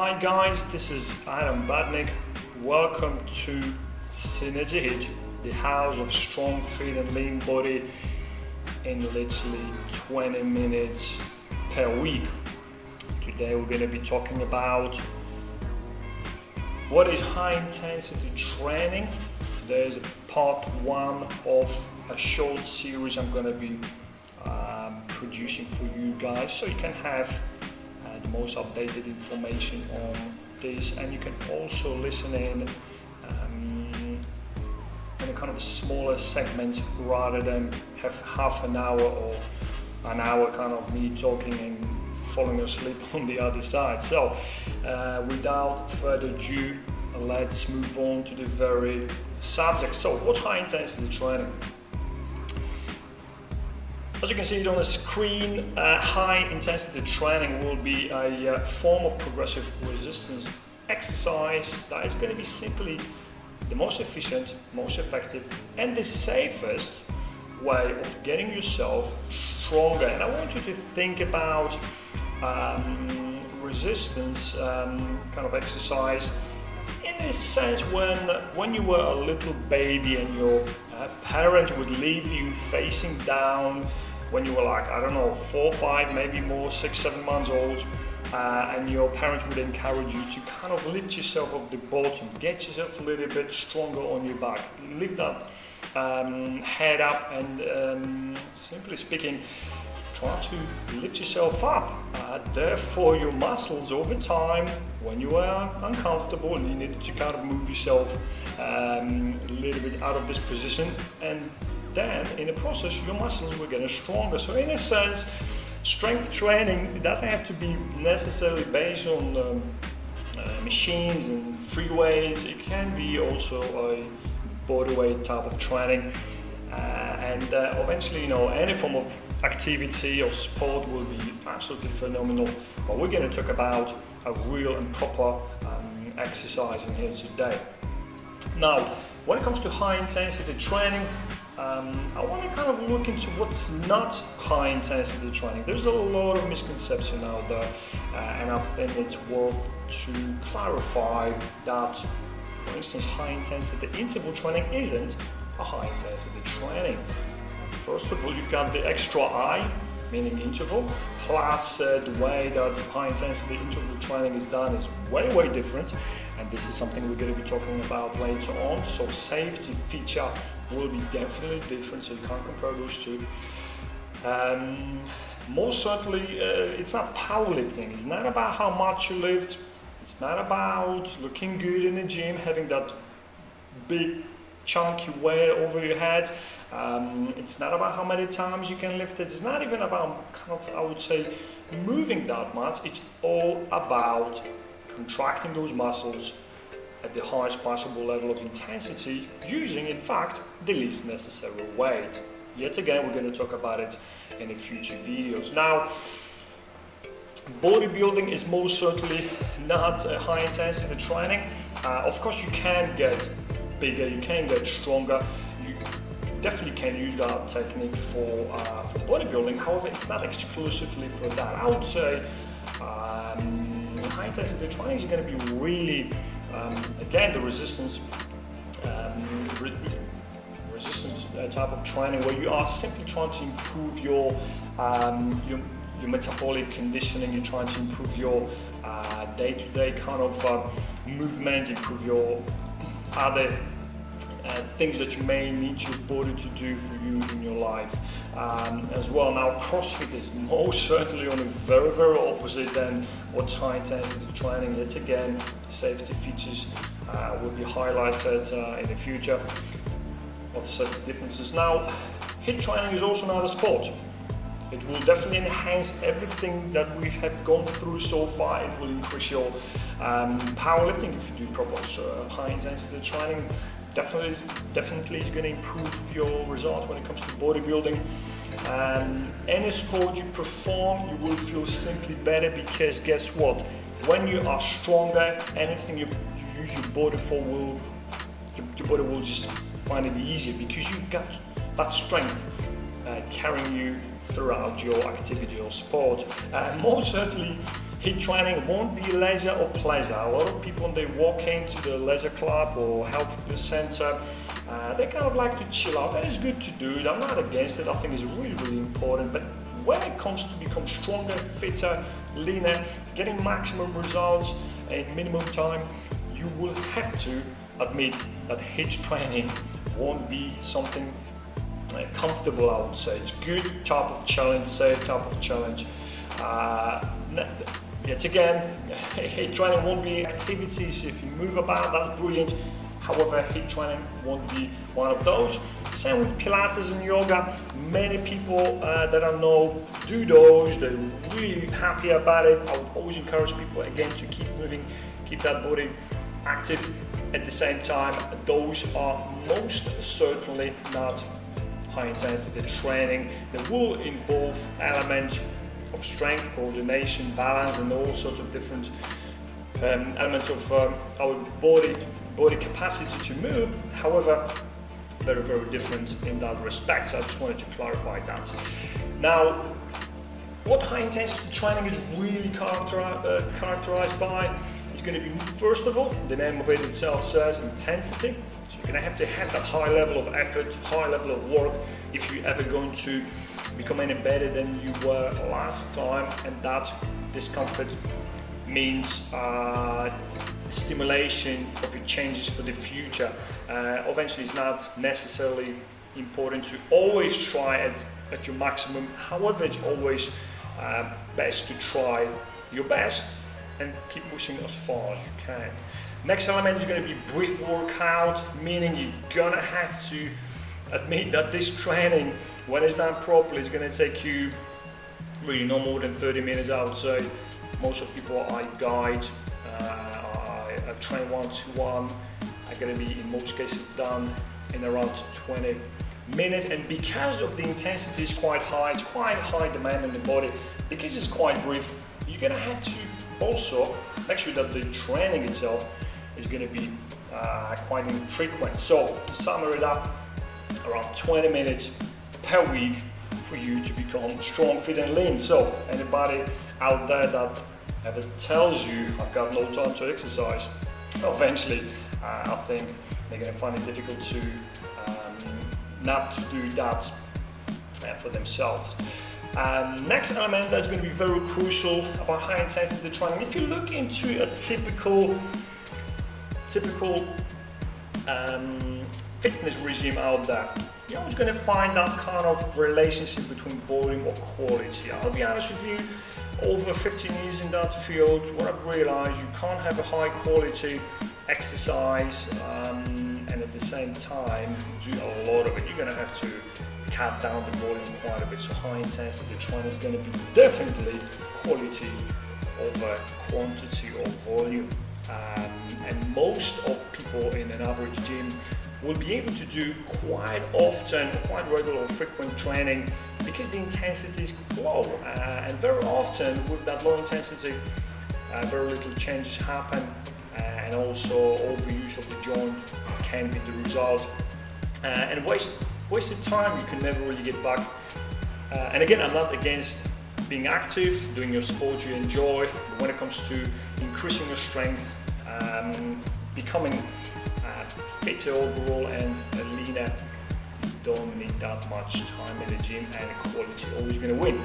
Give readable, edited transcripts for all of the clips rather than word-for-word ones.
Hi guys, this is Budnik. Welcome to Synergy Hit, the house of strong, fit and lean body in literally 20 minutes per week. Today we're going to be talking about what is high intensity training. Today is part one of a short series I'm going to be producing for you guys, so you can have the most updated information on this, and you can also listen in a kind of a smaller segment rather than have half an hour or an hour kind of me talking and falling asleep on the other side. So without further ado, let's move on to the very subject. So what's high intensity training? As you can see it on the screen, high intensity training will be a form of progressive resistance exercise that is going to be simply the most efficient, most effective and the safest way of getting yourself stronger. And I want you to think about resistance kind of exercise in a sense when you were a little baby and your parent would leave you facing down when you were like, I don't know, 4, 5, maybe more, 6, 7 months old, and your parents would encourage you to kind of lift yourself off the bottom, get yourself a little bit stronger on your back, lift that head up and simply speaking, try to lift yourself up. Therefore your muscles over time, when you were uncomfortable and you needed to kind of move yourself a little bit out of this position, and then in the process your muscles were getting stronger. So in a sense, strength training doesn't have to be necessarily based on machines and free weights. It can be also a bodyweight type of training, and eventually, any form of activity or sport will be absolutely phenomenal. But we're going to talk about a real and proper exercise in here today. Now, when it comes to high intensity training, I want to kind of look into what's not high intensity training. There's a lot of misconception out there, and I think it's worth to clarify that, for instance, high intensity interval training isn't a high intensity training. First of all, you've got the extra I, meaning interval, plus the way that high intensity interval training is done is way, way different. And this is something we're going to be talking about later on. So safety feature will be definitely different, so you can't compare those two. Most certainly, it's not powerlifting. It's not about how much you lift. It's not about looking good in the gym, having that big chunky weight over your head. It's not about how many times you can lift it. It's not even about kind of, I would say, moving that much. It's all about contracting those muscles at the highest possible level of intensity, using, in fact, the least necessary weight. Yet again, we're going to talk about it in the future videos. Now, bodybuilding is most certainly not a high intensity training. Of course, you can get bigger, you can get stronger. You definitely can use that technique for bodybuilding. However, it's not exclusively for that. I would say high intensity training is going to be really, again, the resistance type of training where you are simply trying to improve your metabolic conditioning. You're trying to improve your day-to-day kind of movement, improve your other things that you may need your body to do for you in your life as well. Now, CrossFit is most certainly on the very, very opposite than what's high intensity training. Yet again, safety features will be highlighted in the future. What's the differences? Now, HIIT training is also another sport. It will definitely enhance everything that we have gone through so far. It will increase your powerlifting if you do proper high intensity training. Definitely is going to improve your results when it comes to bodybuilding. Any sport you perform, you will feel simply better, because guess what? When you are stronger, anything you use your body for your body will just find it easier, because you've got that strength carrying you throughout your activity or sport. Most certainly, HIIT training won't be leisure or pleasure. A lot of people, when they walk into the leisure club or health center, they kind of like to chill out. That is good to do it. I'm not against it. I think it's really, really important. But when it comes to become stronger, fitter, leaner, getting maximum results in minimum time, you will have to admit that HIIT training won't be something comfortable, I would say. It's good type of challenge, safe type of challenge. Yet again, HIIT training won't be activities. If you move about, that's brilliant. However, HIIT training won't be one of those. Same with Pilates and yoga. Many people that I know do those. They're really happy about it. I would always encourage people again to keep moving, keep that body active. At the same time, those are most certainly not high intensity training. They will involve elements of strength, coordination, balance, and all sorts of different elements of our body capacity to move. However, very, very different in that respect. So I just wanted to clarify that. Now, what high intensity training is really characterized by is going to be, first of all, the name of it itself says intensity. So you're going to have that high level of effort, high level of work if you're ever going to become any better than you were last time, and that discomfort means stimulation of your changes for the future. Eventually, it's not necessarily important to always try at your maximum. However, it's always best to try your best and keep pushing as far as you can. Next element is going to be breath workout, meaning you're gonna have to admit that this training, when it's done properly, is going to take you really no more than 30 minutes, I would say. Most of people I guide, I train 1-to-1, are going to be in most cases done in around 20 minutes. And because of the intensity is quite high, it's quite high demand in the body, because it's quite brief, you're going to have to also make sure that the training itself is going to be quite infrequent. So to sum it up, around 20 minutes per week for you to become strong, fit and lean. So anybody out there that ever tells you I've got no time to exercise, eventually I think they're going to find it difficult to not to do that for themselves. Next element that's going to be very crucial about high intensity training, if you look into a typical fitness regime out there, you're always going to find that kind of relationship between volume or quality. I'll be honest with you, over 15 years in that field, what I've realized, you can't have a high quality exercise and at the same time do a lot of it. You're going to have to cut down the volume quite a bit. So high intensity training is going to be definitely quality over quantity or volume. And most of people in an average gym will be able to do quite often, quite regular or frequent training because the intensity is low. And very often with that low intensity, very little changes happen, and also overuse of the joint can be the result. And wasted time you can never really get back. And again, I'm not against being active, doing your sport you enjoy, but when it comes to increasing your strength, becoming fitter overall and leaner, you don't need that much time in the gym, and quality always going to win.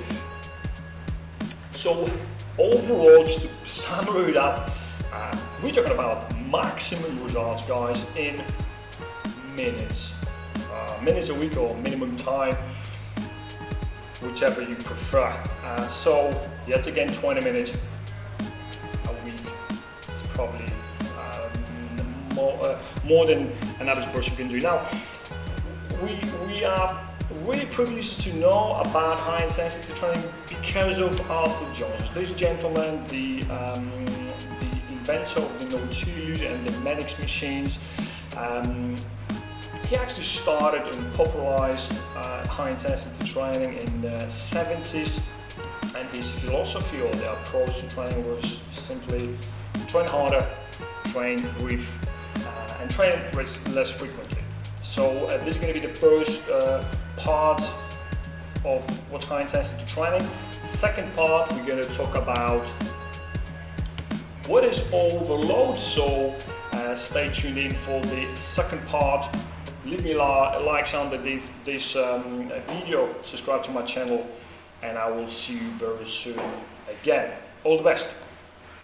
So overall, just to sum it up, we're talking about maximum results, guys, in minutes a week or minimum time, whichever you prefer. So yet again, 20 minutes a week is probably more than an average person can do. Now, we are really privileged to know about high intensity training because of Arthur Jones. This gentleman, the inventor of the Nautilus and the Medix machines, he actually started and popularized high intensity training in the 70s, and his philosophy or the approach to training was simply train harder, train brief, and train less frequently. So this is going to be the first part of what's high intensity training. Second part, we're going to talk about what is overload. So stay tuned in for the second part. Leave me likes under this video, subscribe to my channel, and I will see you very soon again. All the best.